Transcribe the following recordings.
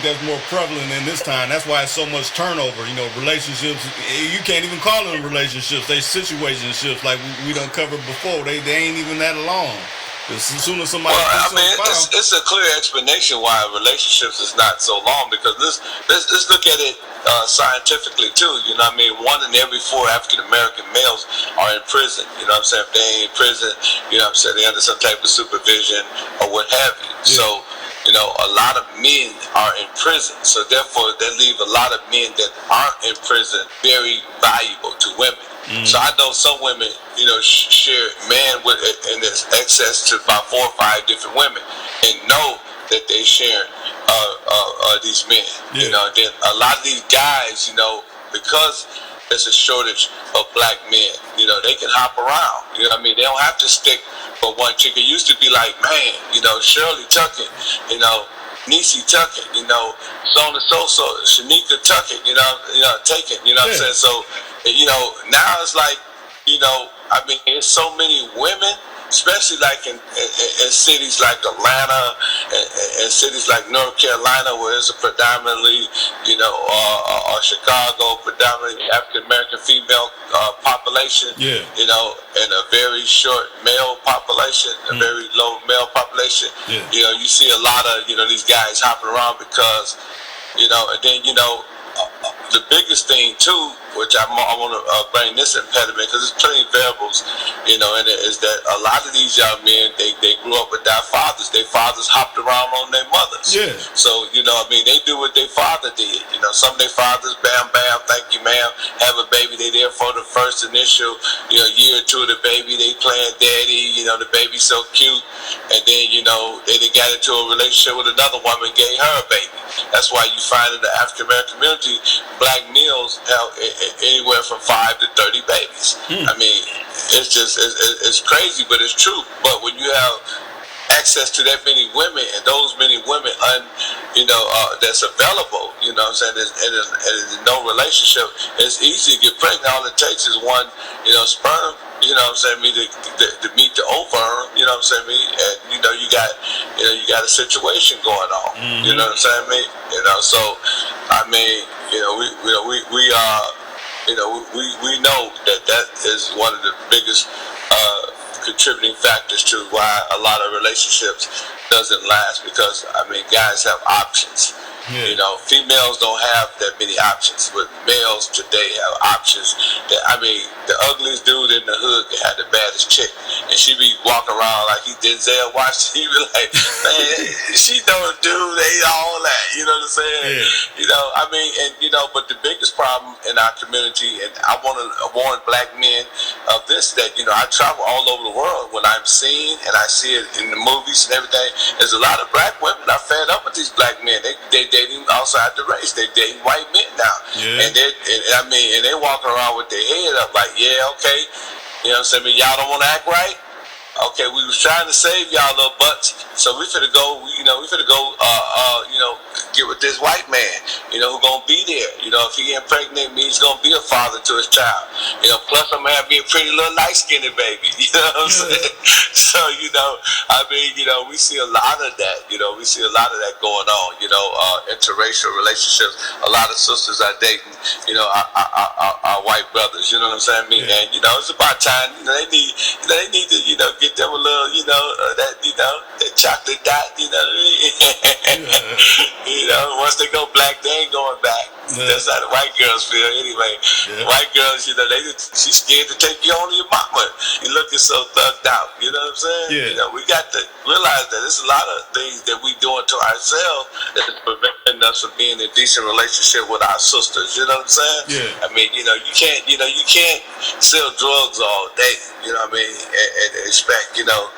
that's more prevalent in this time. That's why it's so much turnover. You know, relationships. You can't even call them relationships. They situationships like we done covered before. They ain't even that long. As soon as somebody it's a clear explanation why relationships is not so long, because let's look at it scientifically too. You know what I mean? 1 in every 4 African American males are in prison. You know what I'm saying? If they ain't in prison, you know what I'm saying, they under some type of supervision or what have you. Yeah. So, you know, a lot of men are in prison. So therefore, they leave a lot of men that aren't in prison very valuable to women. So I know some women, you know, share man with, and there's access to about 4 or 5 different women, and know that they share these men. Yeah. You know, and then a lot of these guys, you know, because there's a shortage of black men, you know, they can hop around. You know what I mean? They don't have to stick for one chick. It used to be like, man, you know, Shirley Tuckett, you know, Niecy Tuckett, you know, so on and so, Shanika Tuckett, you know, take it, you know what I'm saying? So, you know, now it's like, you know, I mean, there's so many women, especially like in cities like Atlanta and cities like North Carolina, where it's a predominantly, you know, or Chicago, predominantly African-American female population, you know, and a very short male population, a very low male population. You know, you see a lot of, you know, these guys hopping around because, you know, and then, you know, the biggest thing too, which I want to bring this impediment, because there's plenty of variables, you know, and it is that a lot of these young men, they grew up with their fathers. Their fathers hopped around on their mothers. Yeah. So, you know, I mean, they do what their father did. You know, some of their fathers, bam, bam, thank you, ma'am, have a baby. They there for the first initial, you know, year or two of the baby. They playing daddy. You know, the baby's so cute. And then, you know, they got into a relationship with another woman, gave her a baby. That's why you find in the African American community, black males have anywhere from 5 to 30 babies. I mean, it's just it's crazy, but it's true. But when you have access to that many women, and those many women, you know, that's available, you know what I'm saying, and no relationship, it's easy to get pregnant. All it takes is one, you know, sperm, you know what I'm saying, to meet the ovum, you know what I'm saying, and you know, you got a situation going on, you know what I'm saying, you know, so I mean, you know, we are, you know, we know that is one of the biggest contributing factors to why a lot of relationships doesn't last, because I mean, guys have options. You know, females don't have that many options, but males today have options. That, I mean, the ugliest dude in the hood can have the baddest chick, and she be walking around like he Denzel Washington. He be like, man, she don't do all that. You know what I'm saying? You know, I mean, and you know, but the biggest problem in our community, and I want to warn black men of this, that, you know, I travel all over the world. When I'm seeing, and I see it in the movies and everything, there's a lot of black women are fed up with these black men. They dating outside the race. They dating white men now, and I mean, and they walking around with their head up like, yeah, okay, you know what I'm saying? Y'all don't want to act right. Okay, we was trying to save y'all little butts, so we finna go, you know, you know, get with this white man, you know, who gonna be there. You know, if he impregnate me, he's gonna be a father to his child. You know, plus I'm gonna have me a pretty little light-skinned baby. You know what I'm saying? So, you know, I mean, you know, we see a lot of that. You know, we see a lot of that going on. You know, interracial relationships. A lot of sisters are dating, you know, our white brothers. You know what I'm saying? And you know, it's about time. You know, they need to, you know, get them a little, you know, that chocolate dot, you know what I mean? You know, once they go black, they ain't going back. That's how the white girls feel anyway. White girls, you know, she's scared to take you on to your mama. You're looking so thugged out, you know what I'm saying? You know, we got to realize that there's a lot of things that we doing to ourselves that's preventing us from being in a decent relationship with our sisters, you know what I'm saying? I mean, you know, you can't sell drugs all day, you know what I mean, and expect, you know,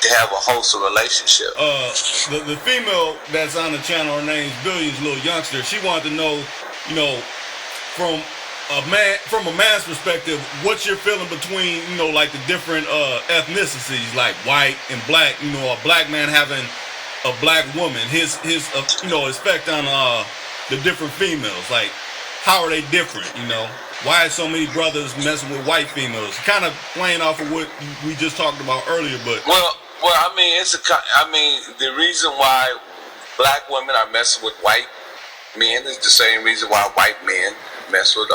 to have a wholesome relationship. The female that's on the channel, her name's Billions, little youngster. She wanted to know, you know, from a man's perspective, what's your feeling between, you know, like the different ethnicities, like white and black. You know, a black man having a black woman, his you know, effect on the different females. Like, how are they different? You know, why are so many brothers messing with white females? Kind of playing off of what we just talked about earlier, but well, I mean, the reason why black women are messing with white men is the same reason why white men mess with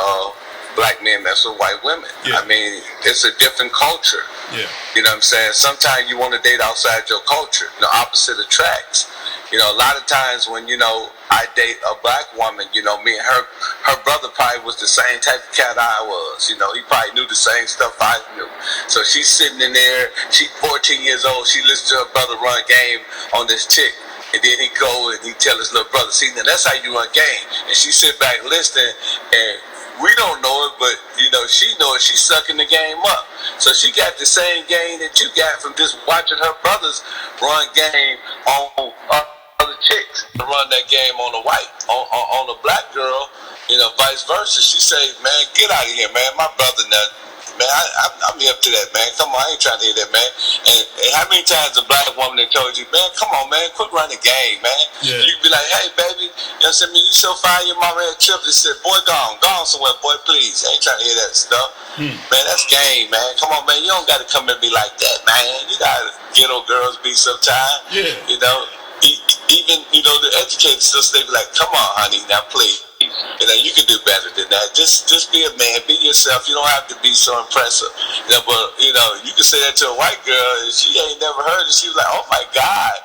black men mess with white women. Yeah. I mean, it's a different culture. Yeah. You know what I'm saying? Sometimes you want to date outside your culture. The opposite attracts. You know, a lot of times when, you know, I date a black woman, you know, me and her brother probably was the same type of cat I was. You know, he probably knew the same stuff I knew. So she's sitting in there, she's 14 years old, she listens to her brother run game on this chick. And then he go and he tell his little brother, see, now that's how you run game. And she sit back listening, and we don't know it, but, you know, she know it. She's sucking the game up. So she got the same game that you got from just watching her brothers run game on other chicks. Run that game on a white, on a black girl, you know, vice versa. She say, man, get out of here, man. My brother now. Man, I'm hip to that, man. Come on, I ain't trying to hear that, man. And how many times a black woman that told you, man, come on, man, quit running the game, man. Yeah. You be like, hey, baby, you know what I'm saying? You so fine, your mama had tripped and said, boy, gone somewhere, boy, please. I ain't trying to hear that stuff. Man, that's game, man. Come on, man, you don't got to come at me like that, man. You got to ghetto girls be sometimes. Yeah. You know, even, you know, the educated sisters, they be like, come on, honey, now please. You know, you can do better than that. Just be a man, be yourself. You don't have to be so impressive. You know, but you know, you can say that to a white girl, and she ain't never heard it. She was like, "Oh my God,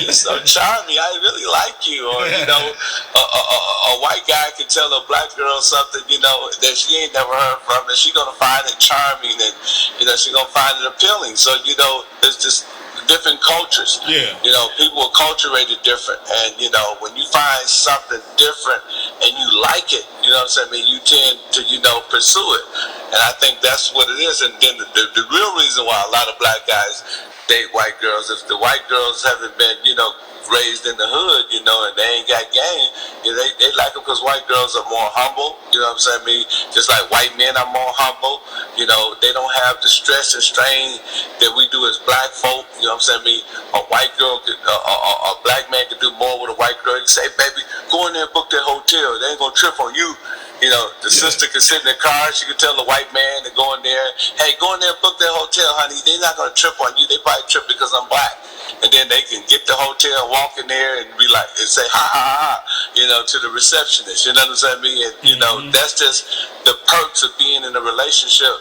you're so charming. I really like you." Or you know, a white guy can tell a black girl something, you know, that she ain't never heard from, and she's gonna find it charming, and you know, she's gonna find it appealing. So you know, it's just different cultures. Yeah. You know, people are culturated different. And, you know, when you find something different and you like it, you know what I'm saying, I mean, you tend to, you know, pursue it. And I think that's what it is. And then the real reason why a lot of black guys date white girls, if the white girls haven't been, you know, raised in the hood, you know, and they ain't got game, you know, they like them because white girls are more humble, you know what I'm saying? I mean, just like white men are more humble, you know, they don't have the stress and strain that we do as black folk, you know what I'm saying? I mean, a white girl, a black man could do more with a white girl. You say, baby, go in there and book that hotel. They ain't gonna trip on you. You know, the sister can sit in the car. She can tell the white man to go in there, hey, go in there and book that hotel, honey. They're not going to trip on you. They probably trip because I'm black. And then they can get the hotel, walk in there and be like, and say, ha, ha, ha, you know, to the receptionist. You know what I'm saying? And, you know, that's just the perks of being in a relationship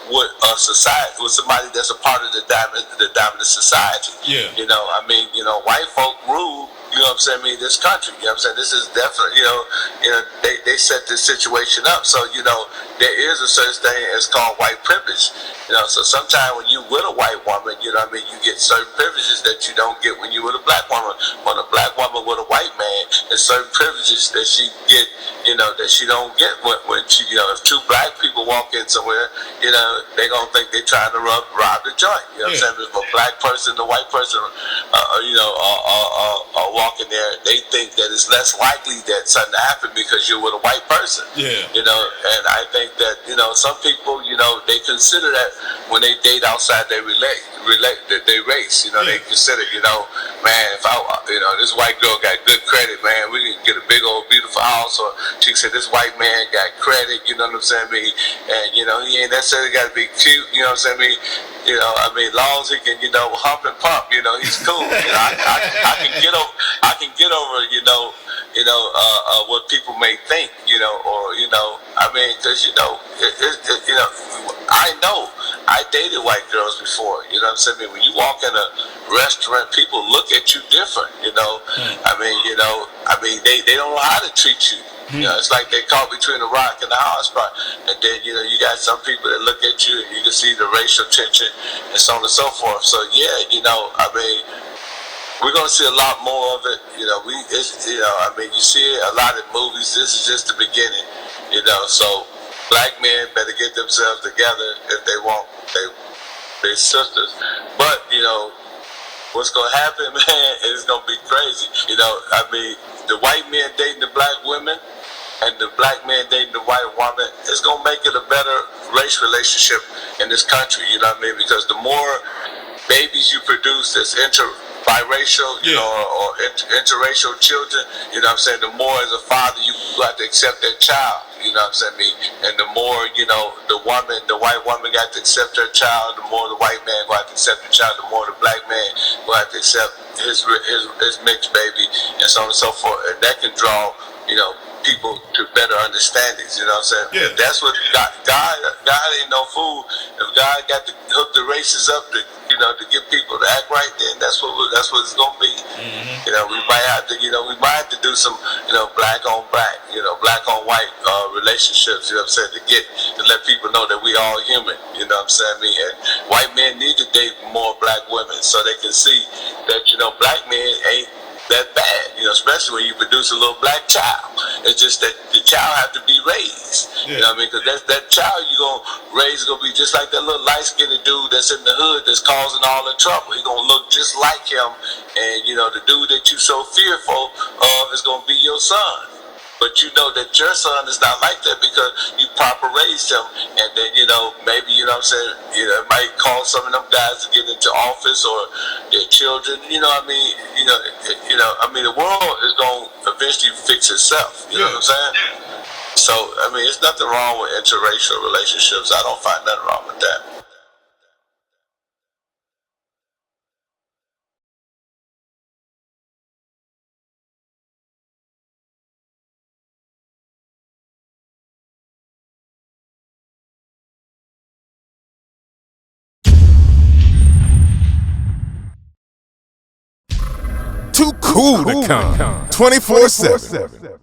with a society, with somebody that's a part of the dominant society. Yeah. You know, I mean, you know, white folk rule, you know what I'm saying, I mean, this country, you know what I'm saying, this is definitely, you know, they set this situation up. So, you know, there is a certain thing as called white privilege, you know, so sometimes when you with a white woman, you know what I mean, you get certain privileges that you don't get when you with a black woman. When a black woman with a white man, there's certain privileges that she get, you know, that she don't get when she, you know, if two black people walk in somewhere, you know, they gonna think they trying to rob the joint, you know what I'm saying? If a black person, the white person, you know, are walking there, they think that it's less likely that something happened because you're with a white person. Yeah. You know, and I think that, you know, some people, you know, they consider that when they date outside their race, you know, they consider, you know, man, if I, you know, this white girl got good credit, man, we can get a big old beautiful house. Or she said this white man got credit, you know what I'm saying? I mean, and you know, he ain't necessarily got to be cute, you know what I'm saying? I mean, you know, long as he can, you know, hump and pump, you know, he's cool. You know, I can get over, you know, what people may think, you know, or you know, I mean, because you know, you know, I dated white girls before, you know what I'm saying? I mean, when you walk in a restaurant, people look at you different, you know. I mean, you know, they don't know how to treat you. You know, it's like they caught between the rock and the hard spot. And then, you know, you got some people that look at you and you can see the racial tension and so on and so forth. So, yeah, you know, I mean, we're going to see a lot more of it. You know, you know, I mean, you see it a lot in movies. This is just the beginning, you know. So, black men better get themselves together if they want their sisters. But, you know, what's going to happen, man, is going to be crazy. You know, I mean, the white men dating the black women and the black man dating the white woman, it's going to make it a better race relationship in this country, you know what I mean? Because the more babies you produce that's biracial, you know, or interracial children, you know what I'm saying, the more as a father you got to accept that child, you know what I'm saying, I mean, and the more, you know, the white woman got to accept her child, the more the white man got to accept the child, the more the black man got to accept his mixed baby, and so on and so forth, and that can draw people to better understandings. You know what I'm saying? Yeah. That's what God ain't no fool. If God got to hook the races up to get people to act right, then that's what it's gonna be. We might have to do some black on black, black on white relationships. You know what I'm saying? To let people know that we all human. You know what I'm saying? And white men need to date more black women so they can see that black men ain't that bad, especially when you produce a little black child. It's just that the child have to be raised. Yeah. You know what I mean? Because that child you gonna raise is gonna be just like that little light skinned dude that's in the hood that's causing all the trouble. He gonna look just like him, and the dude that you so fearful of is gonna be your son. But you know that your son is not like that because you proper raised him, and then maybe what I'm saying, it might cause some of them guys to get into office or their children. The world is gonna eventually fix itself. You know what I'm saying? So there's nothing wrong with interracial relationships. I don't find nothing wrong with that. Too cool to come 24/7.